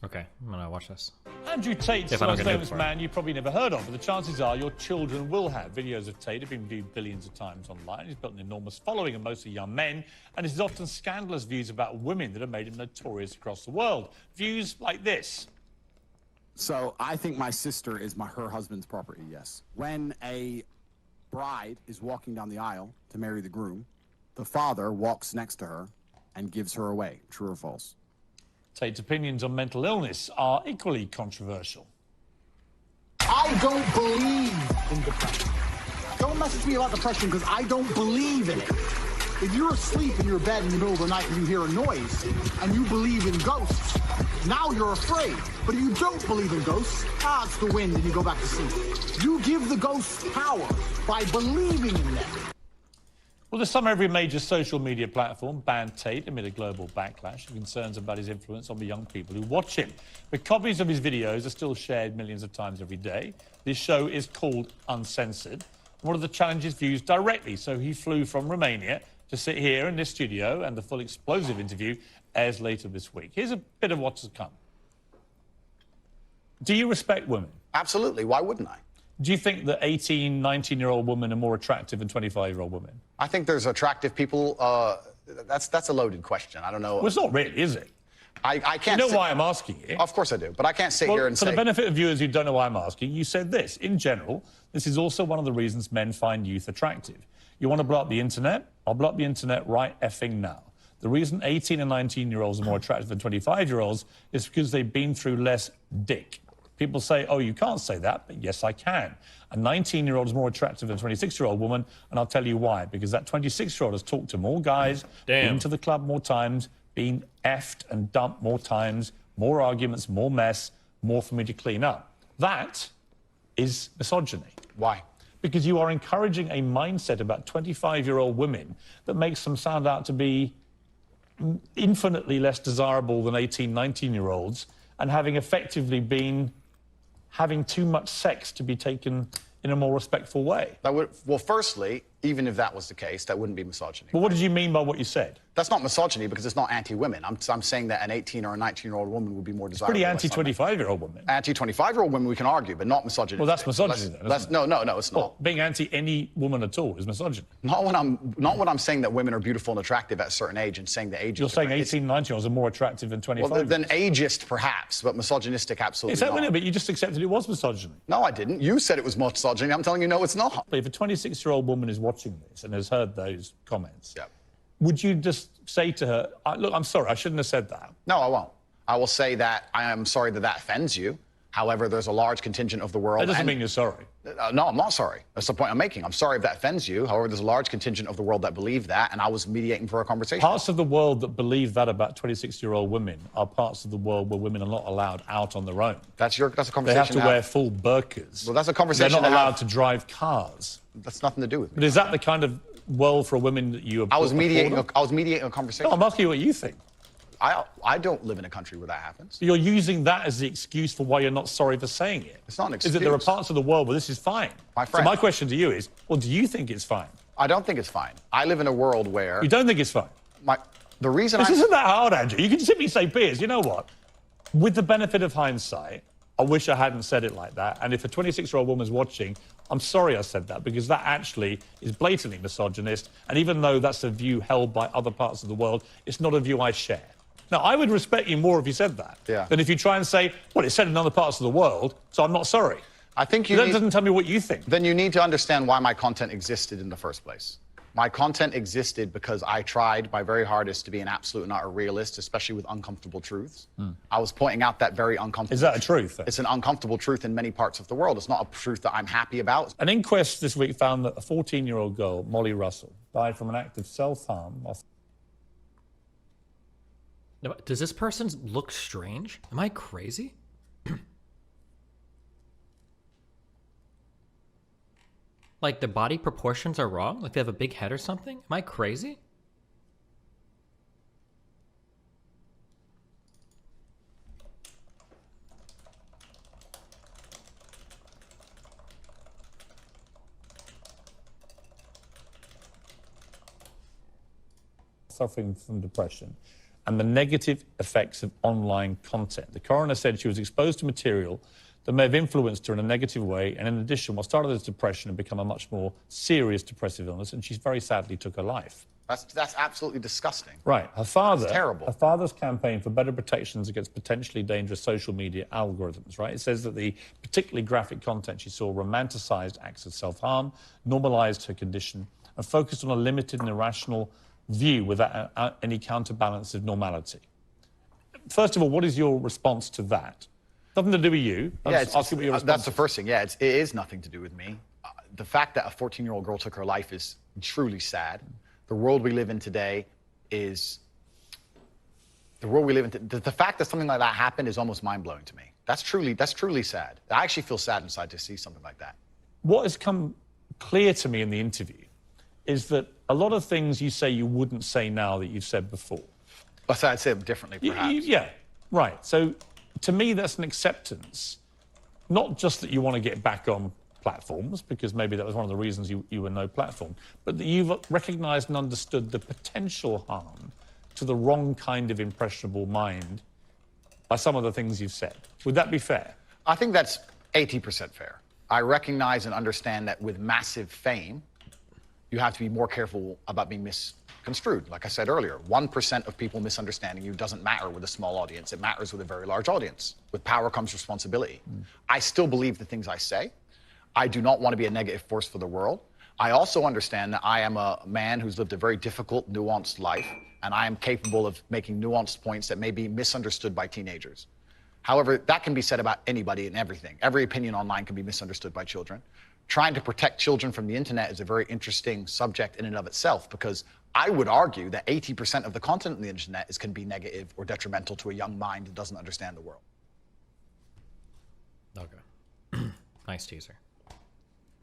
Okay, I'm gonna watch this. Andrew Tate's the most famous man you've probably never heard of, but the chances are your children will have. Videos of Tate have been viewed billions of times online. He's built an enormous following of mostly young men, and his often scandalous views about women that have made him notorious across the world. Views like this. So I think my sister is her husband's property, yes. When a bride is walking down the aisle to marry the groom, the father walks next to her and gives her away. True or false? Tate's opinions on mental illness are equally controversial. I don't believe in depression. Don't message me about depression because I don't believe in it. If you're asleep in your bed in the middle of the night and you hear a noise and you believe in ghosts, now you're afraid. But if you don't believe in ghosts, it's the wind and you go back to sleep. You give the ghosts power by believing in them. Well, this summer, every major social media platform banned Tate amid a global backlash and concerns about his influence on the young people who watch him. But copies of his videos are still shared millions of times every day. This show is called Uncensored. One of the challenges views directly, so he flew from Romania to sit here in this studio, and the full explosive interview airs later this week. Here's a bit of what's to come. Do you respect women? Absolutely. Why wouldn't I? Do you think that 18, 19-year-old women are more attractive than 25-year-old women? I think there's attractive people. That's a loaded question. I don't know. Well, it's not really, is it? I can't. You know why I'm asking you? Of course I do, but I can't sit here and say... For the benefit of viewers who don't know why I'm asking, you said this. In general, this is also one of the reasons men find youth attractive. You want to blow up the internet? I'll blow up the internet right effing now. The reason 18 and 19-year-olds are more attractive than 25-year-olds is because they've been through less dick. People say, oh, you can't say that, but yes, I can. A 19-year-old is more attractive than a 26-year-old woman, and I'll tell you why. Because that 26-year-old has talked to more guys, been to the club more times, been effed and dumped more times, more arguments, more mess, more for me to clean up. That is misogyny. Why? Because you are encouraging a mindset about 25-year-old women that makes them sound out to be infinitely less desirable than 18, 19-year-olds, and having effectively been having too much sex to be taken in a more respectful way. Well, firstly, even if that was the case, that wouldn't be misogyny. Well, what did you mean by what you said? That's not misogyny because it's not anti-women. I'm saying that an 18 or a 19-year-old woman would be more desirable. It's pretty anti-25-year-old women. Anti-25-year-old women we can argue, but not misogyny. Well, that's misogyny then, isn't it? No, it's not. Well, being anti any woman at all is misogyny. Not when I'm saying that women are beautiful and attractive at a certain age and saying the age. You're saying 18, 19-year-olds are more attractive than 25. Well, than ageist, perhaps, but misogynistic, absolutely is that not. But you just accepted it was misogyny. No, I didn't. You said it was misogyny. I'm telling you, no, it's not. But if a 26-year-old woman is watching this and has heard those comments, would you just say to her, look, I'm sorry, I shouldn't have said that? No, I won't. I will say that I am sorry that that offends you. However, there's a large contingent of the world... That doesn't mean you're sorry. No, I'm not sorry. That's the point I'm making. I'm sorry if that offends you. However, there's a large contingent of the world that believe that, and I was mediating for a conversation. Parts of the world that believe that about 26-year-old women are parts of the world where women are not allowed out on their own. That's a conversation. They have to wear full burqas. Well, that's a conversation. They're not allowed to drive cars. That's nothing to do with me. But is that the kind of world for women that you... I was mediating a conversation. No, I'm asking you what you think. I don't live in a country where that happens. You're using that as the excuse for why you're not sorry for saying it. It's not an excuse. Is that there are parts of the world where this is fine? My friend. So my question to you is, well, do you think it's fine? I don't think it's fine. I live in a world where... You don't think it's fine? The reason This isn't that hard, Andrew. You can simply say, Piers, you know what? With the benefit of hindsight, I wish I hadn't said it like that. And if a 26-year-old woman's watching, I'm sorry I said that, because that actually is blatantly misogynist. And even though that's a view held by other parts of the world, it's not a view I share. Now, I would respect you more if you said that than if you try and say, well, it's said in other parts of the world, so I'm not sorry. I think that doesn't tell me what you think. Then you need to understand why my content existed in the first place. My content existed because I tried my very hardest to be an absolute and utter realist, especially with uncomfortable truths. I was pointing out that very uncomfortable... Is that a truth? It's an uncomfortable truth in many parts of the world. It's not a truth that I'm happy about. An inquest this week found that a 14-year-old girl, Molly Russell, died from an act of self-harm. Does this person look strange? Am I crazy? Like the body proportions are wrong? Like they have a big head or something? Am I crazy? Suffering from depression. and the negative effects of online content. The coroner said she was exposed to material that may have influenced her in a negative way, and in addition, what started as depression had become a much more serious depressive illness, and she very sadly took her life. That's absolutely disgusting. Right. Her father, That's terrible. Her father's campaign for better protections against potentially dangerous social media algorithms, right? It says that the particularly graphic content she saw romanticized acts of self-harm, normalized her condition, and focused on a limited and irrational view without any counterbalance of normality. First of all, what is your response to that? Nothing to do with you. That's the first thing. Yeah, it is nothing to do with me. The fact that a 14-year-old girl took her life is truly sad. The world we live in today is the world we live in. The fact that something like that happened is almost mind-blowing to me. That's truly sad. I actually feel sad inside to see something like that. What has come clear to me in the interview is that a lot of things you say you wouldn't say now that you've said before. But I'd say them differently, perhaps. Yeah, right. So to me, that's an acceptance, not just that you want to get back on platforms, because maybe that was one of the reasons you were no platform, but that you've recognized and understood the potential harm to the wrong kind of impressionable mind by some of the things you've said. Would that be fair? I think that's 80% fair. I recognize and understand that with massive fame, you have to be more careful about being misconstrued. Like I said earlier, 1% of people misunderstanding you doesn't matter with a small audience. It matters with a very large audience. With power comes responsibility. I still believe the things I say. I do not want to be a negative force for the world. I also understand that I am a man who's lived a very difficult, nuanced life, and I am capable of making nuanced points that may be misunderstood by teenagers. However, that can be said about anybody and everything. Every opinion online can be misunderstood by children. Trying to protect children from the internet is a very interesting subject in and of itself, because I would argue that 80% of the content on the internet can be negative or detrimental to a young mind that doesn't understand the world. Okay. Nice teaser.